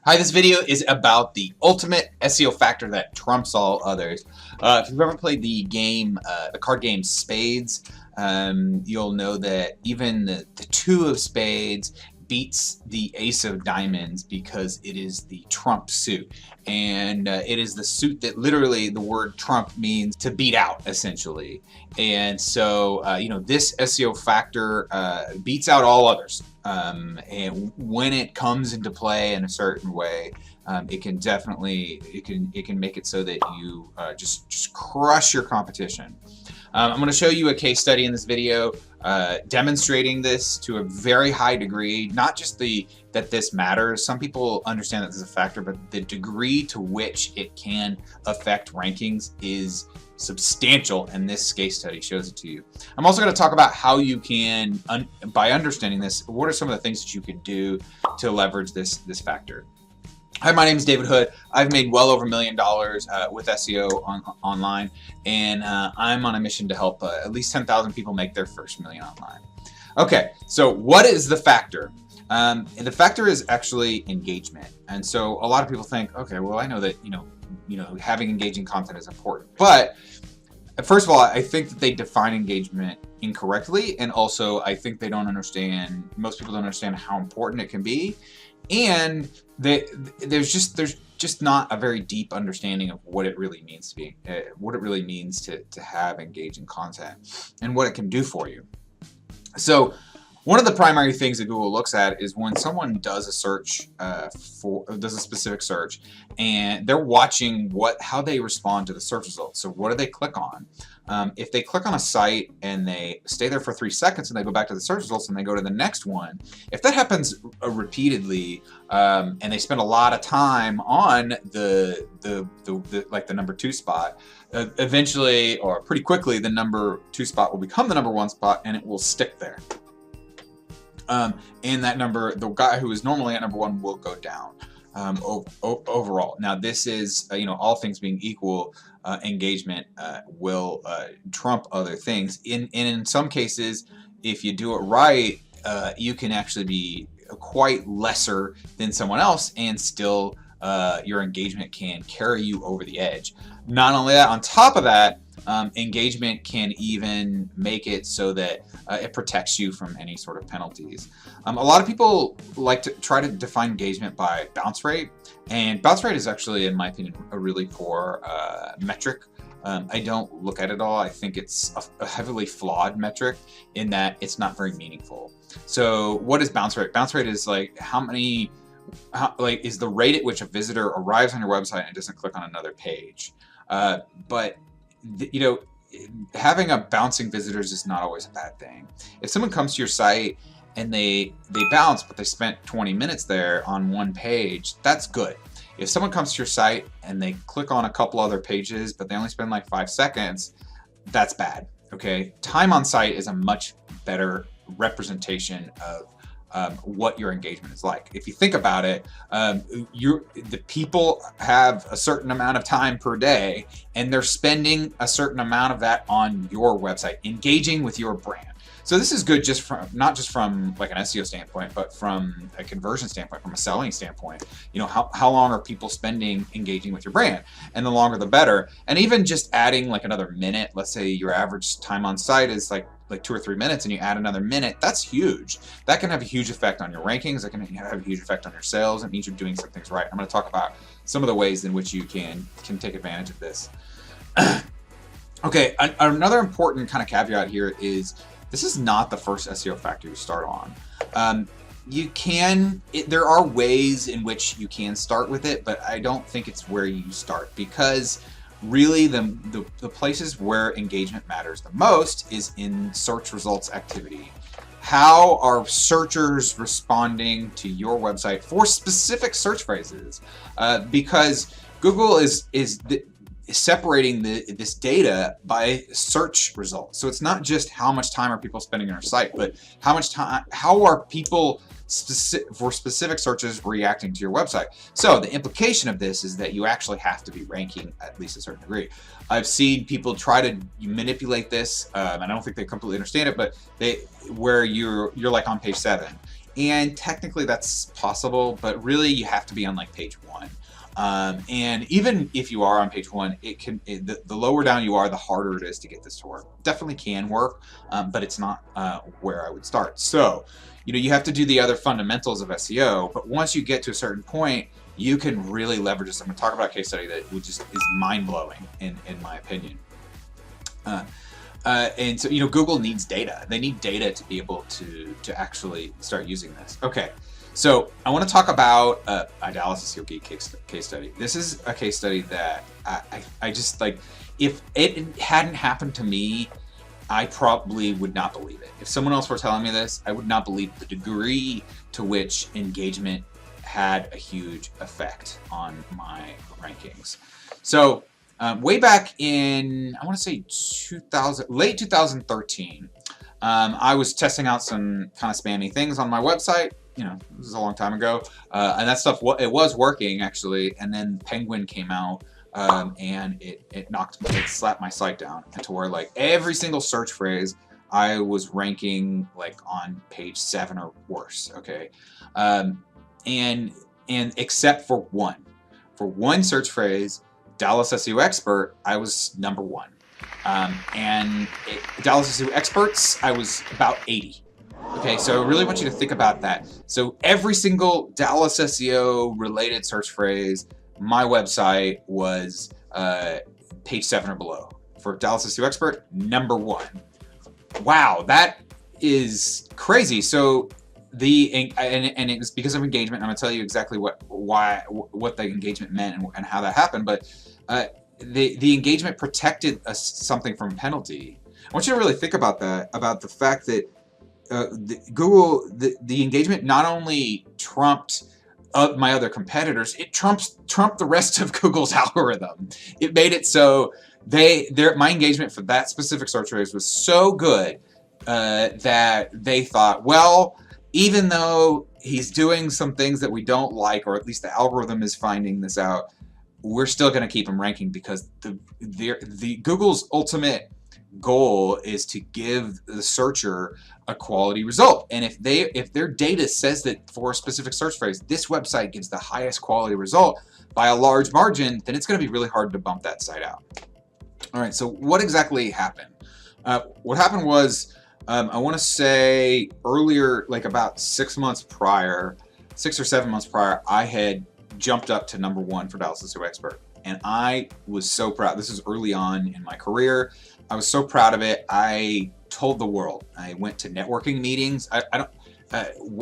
Hi, this video is about the ultimate SEO factor that trumps all others. If you've ever played the game, the card game Spades, you'll know that even the two of spades beats the ace of diamonds because it is the trump suit. And it is the suit that literally the word trump means to beat out, essentially. And so, this SEO factor beats out all others. And when it comes into play in a certain way, it can definitely it can make it so that you just crush your competition. I'm going to show you a case study in this video demonstrating this to a very high degree. Not just that this matters. Some people understand that this is a factor, but the degree to which it can affect rankings is substantial, and this case study shows it to you. I'm also going to talk about how you can, by understanding this, what are some of the things that you can do to leverage this factor. Hi, my name is David Hood. I've made well over $1 million with SEO online, and I'm on a mission to help at least 10,000 people make their first million online. Okay, so what is the factor? The factor is actually engagement. And so a lot of people think, okay, well, I know that having engaging content is important, but first of all, I think that they define engagement incorrectly, and also I think most people don't understand how important it can be, and there's just not a very deep understanding of what it really means to be, what it really means to have engaging content, and what it can do for you. So one of the primary things that Google looks at is when someone does a search does a specific search, and they're watching how they respond to the search results. So what do they click on? If they click on a site and they stay there for 3 seconds and they go back to the search results and they go to the next one, if that happens repeatedly, and they spend a lot of time on the number 2 spot, eventually or pretty quickly the number 2 spot will become the number 1 spot, and it will stick there. And that number, the guy who is normally at number 1 will go down overall. Now, this is, all things being equal, engagement will trump other things. In some cases, if you do it right, you can actually be quite lesser than someone else, and still your engagement can carry you over the edge. Not only that, on top of that, engagement can even make it so that it protects you from any sort of penalties. A lot of people like to try to define engagement by bounce rate, and bounce rate is actually, in my opinion, a really poor metric. I don't look at it all. I think it's a heavily flawed metric in that it's not very meaningful. So what is bounce rate? Bounce rate is like is the rate at which a visitor arrives on your website and doesn't click on another page. But having a bouncing visitors is not always a bad thing. If someone comes to your site and they bounce, but they spent 20 minutes there on one page, that's good. If someone comes to your site and they click on a couple other pages, but they only spend like 5 seconds, that's bad. Okay, time on site is a much better representation of what your engagement is like. If you think about it, the people have a certain amount of time per day, and they're spending a certain amount of that on your website, engaging with your brand. So this is good not just from like an SEO standpoint, but from a conversion standpoint, from a selling standpoint. How long are people spending engaging with your brand? And the longer the better. And even just adding like another minute, let's say your average time on site is like 2 or 3 minutes, and you add another minute, that's huge. That can have a huge effect on your rankings. That can have a huge effect on your sales. It means you're doing some things right. I'm going to talk about some of the ways in which you can take advantage of this. Okay, another important kind of caveat here is this is not the first SEO factor you start on. There are ways in which you can start with it, but I don't think it's where you start, because really the places where engagement matters the most is in search results activity. How are searchers responding to your website for specific search phrases? Because Google is separating this data by search results. So it's not just how much time are people spending on our site, but how are people for specific searches reacting to your website. So the implication of this is that you actually have to be ranking at least a certain degree. I've seen people try to manipulate this, and I don't think they completely understand it, but where you're like on page 7, And technically that's possible, but really you have to be on like page 1. And even if you are on page 1, the lower down you are, the harder it is to get this to work. Definitely can work, but it's not where I would start. So, you have to do the other fundamentals of SEO, but once you get to a certain point, you can really leverage this. I'm going to talk about a case study that just is mind-blowing in my opinion. And so, Google needs data. They need data to be able to actually start using this. Okay, so I want to talk about a Dallas SEO Geek case study. This is a case study that I just like. If it hadn't happened to me, I probably would not believe it. If someone else were telling me this, I would not believe the degree to which engagement had a huge effect on my rankings. So way back in, I want to say late 2013, I was testing out some kind of spammy things on my website. This is a long time ago, and that stuff, it was working actually. And then Penguin came out, and it slapped my site down to where like every single search phrase I was ranking like on page 7 or worse. Okay, and except for one search phrase, Dallas SEO Expert, I was number 1. Dallas SEO Experts, I was about 80. Okay, so I really want you to think about that. So every single Dallas SEO related search phrase, my website was page 7 or below. For Dallas SEO Expert, number 1. Wow, that is crazy. So and it was because of engagement. I'm going to tell you exactly what the engagement meant and how that happened. But the engagement protected something from penalty. I want you to really think about that, about the fact that the engagement not only trumped my other competitors, it trumped the rest of Google's algorithm. It made it so my engagement for that specific search phrase was so good that they thought, well, even though he's doing some things that we don't like, or at least the algorithm is finding this out, we're still going to keep him ranking, because the Google's ultimate goal is to give the searcher a quality result. And if their data says that for a specific search phrase, this website gives the highest quality result by a large margin, then it's going to be really hard to bump that site out. All right, so what exactly happened? What happened was, I want to say earlier, like about 6 or 7 months prior, I had jumped up to number 1 for Dallas SEO Expert. And I was so proud. This is early on in my career. I was so proud of it. I told the world. I went to networking meetings. I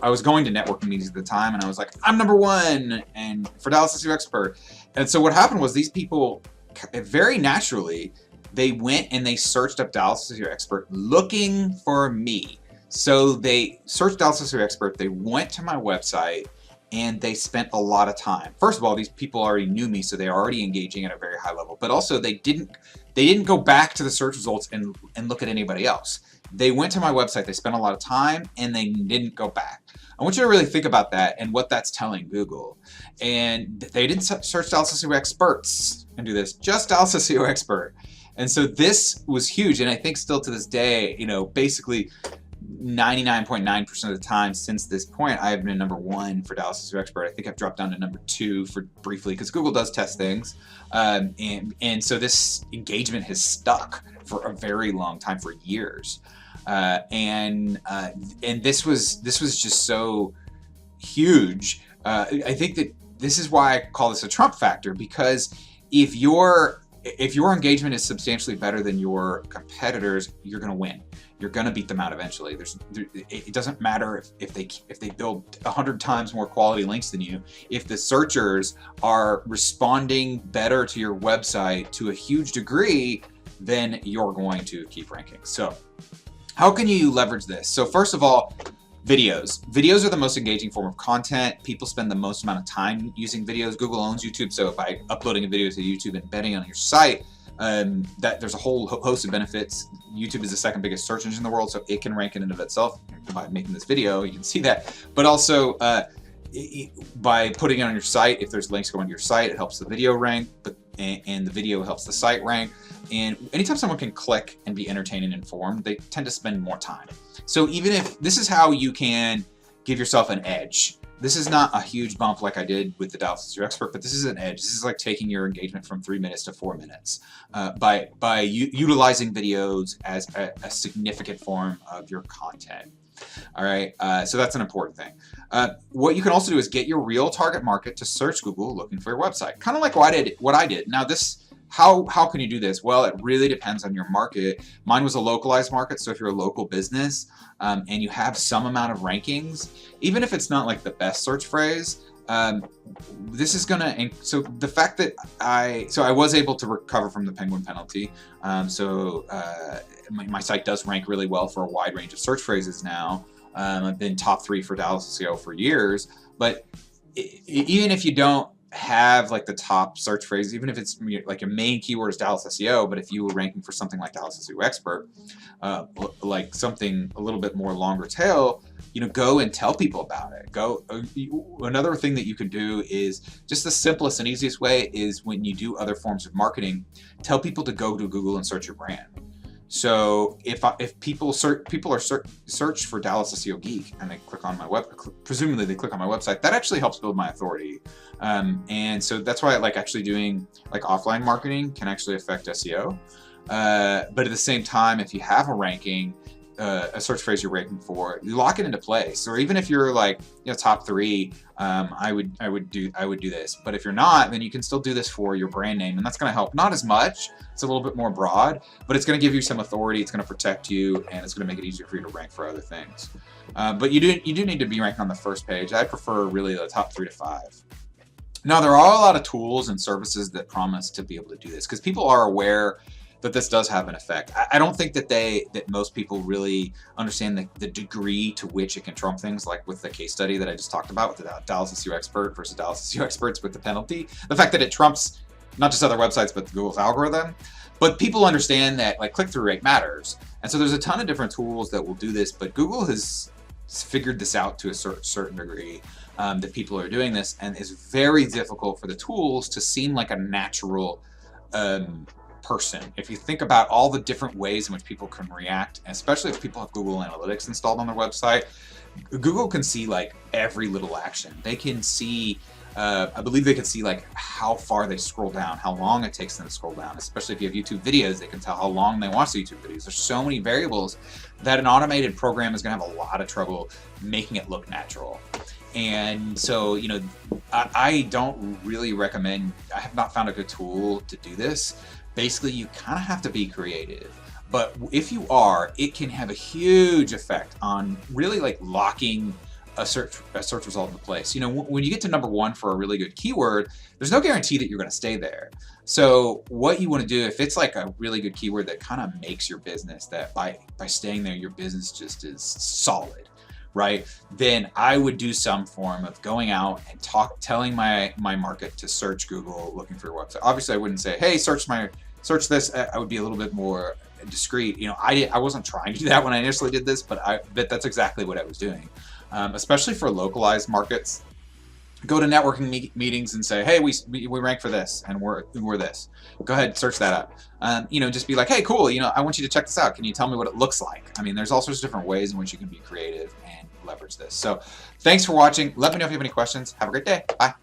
was going to networking meetings at the time, and I was like, I'm number 1 and for Dallas SEO Expert. And so what happened was, these people, very naturally, they went and they searched up Dallas SEO Expert looking for me. So they searched Dallas SEO Expert, they went to my website, and they spent a lot of time. First of all, these people already knew me, so they're already engaging at a very high level. But also, they didn't go back to the search results and look at anybody else. They went to my website, they spent a lot of time, and they didn't go back. I want you to really think about that and what that's telling Google. And they didn't search Dallas SEO Experts and do this, just Dallas SEO Expert. And so this was huge, and I think still to this day, basically 99.9% of the time since this point, I've been number 1 for Dallas SEO Expert. I think I've dropped down to number 2 for briefly, because Google does test things, and so this engagement has stuck for a very long time, for years, and this was just so huge. I think that this is why I call this a Trump factor, because if your engagement is substantially better than your competitors, you're going to win. You're going to beat them out eventually. It doesn't matter if they build 100 times more quality links than you. If the searchers are responding better to your website to a huge degree, then you're going to keep ranking. So how can you leverage this? So first of all, videos. Videos are the most engaging form of content. People spend the most amount of time using videos. Google owns YouTube, so by uploading a video to YouTube and embedding on your site, that there's a whole host of benefits. YouTube is the second biggest search engine in the world, so it can rank in and of itself. By making this video, you can see that. But also, by putting it on your site, if there's links going to your site, it helps the video rank, and the video helps the site rank. And anytime someone can click and be entertained and informed, they tend to spend more time. So even if this is how you can give yourself an edge. This is not a huge bump like I did with the Dallas SEO Expert, but this is an edge. This is like taking your engagement from 3 minutes to 4 minutes by utilizing videos as a significant form of your content. All right, so that's an important thing. What you can also do is get your real target market to search Google looking for your website. Kind of like what I did. Now how can you do this? Well, it really depends on your market. Mine was a localized market, so if you're a local business and you have some amount of rankings, even if it's not like the best search phrase, this is gonna, so the fact that I was able to recover from the penguin penalty, my site does rank really well for a wide range of search phrases now. I've been top 3 for Dallas SEO for years, but even if you don't have like the top search phrase, even if it's like your main keyword is Dallas SEO, but if you were ranking for something like Dallas SEO Expert, like something a little bit more longer tail, go and tell people about it. Another thing that you can do is just the simplest and easiest way is when you do other forms of marketing, tell people to go to Google and search your brand. So if people are search for Dallas SEO Geek and they click on my presumably they click on my website, that actually helps build my authority. And so that's why I like actually doing like offline marketing can actually affect SEO. But at the same time, if you have a ranking, a search phrase you're ranking for, you lock it into place. Or even if you're like top 3, I would do this. But if you're not, then you can still do this for your brand name, and that's going to help. Not as much. It's a little bit more broad, but it's going to give you some authority. It's going to protect you, and it's going to make it easier for you to rank for other things. But you do need to be ranked on the first page. I prefer really the top 3 to 5. Now there are a lot of tools and services that promise to be able to do this because people are aware that this does have an effect. I don't think that most people really understand the degree to which it can trump things, like with the case study that I just talked about with the Dallas SEO Expert versus Dallas SEO Experts with the penalty. The fact that it trumps not just other websites, but Google's algorithm. But people understand that like click-through rate matters. And so there's a ton of different tools that will do this, but Google has figured this out to a certain degree, that people are doing this, and it's very difficult for the tools to seem like a natural person. If you think about all the different ways in which people can react, especially if people have Google Analytics installed on their website, Google can see like every little action. They can see, I believe they can see like how far they scroll down, how long it takes them to scroll down. Especially if you have YouTube videos, they can tell how long they watch the YouTube videos. There's so many variables that an automated program is going to have a lot of trouble making it look natural. And so, I don't really recommend, I have not found a good tool to do this. Basically, you kind of have to be creative. But if you are, it can have a huge effect on really like locking a search result into place. When you get to number 1 for a really good keyword, there's no guarantee that you're going to stay there. So what you want to do, if it's like a really good keyword that kind of makes your business, that by staying there, your business just is solid, right? Then I would do some form of going out and telling my market to search Google looking for your website. Obviously, I wouldn't say, hey, search this. I would be a little bit more discreet. I wasn't trying to do that when I initially did this, but that's exactly what I was doing. Especially for localized markets, go to networking meetings and say, hey, we rank for this and we're this. Go ahead, search that up. Just be like, hey, cool. I want you to check this out. Can you tell me what it looks like? I mean, there's all sorts of different ways in which you can be creative and leverage this. So thanks for watching. Let me know if you have any questions. Have a great day. Bye.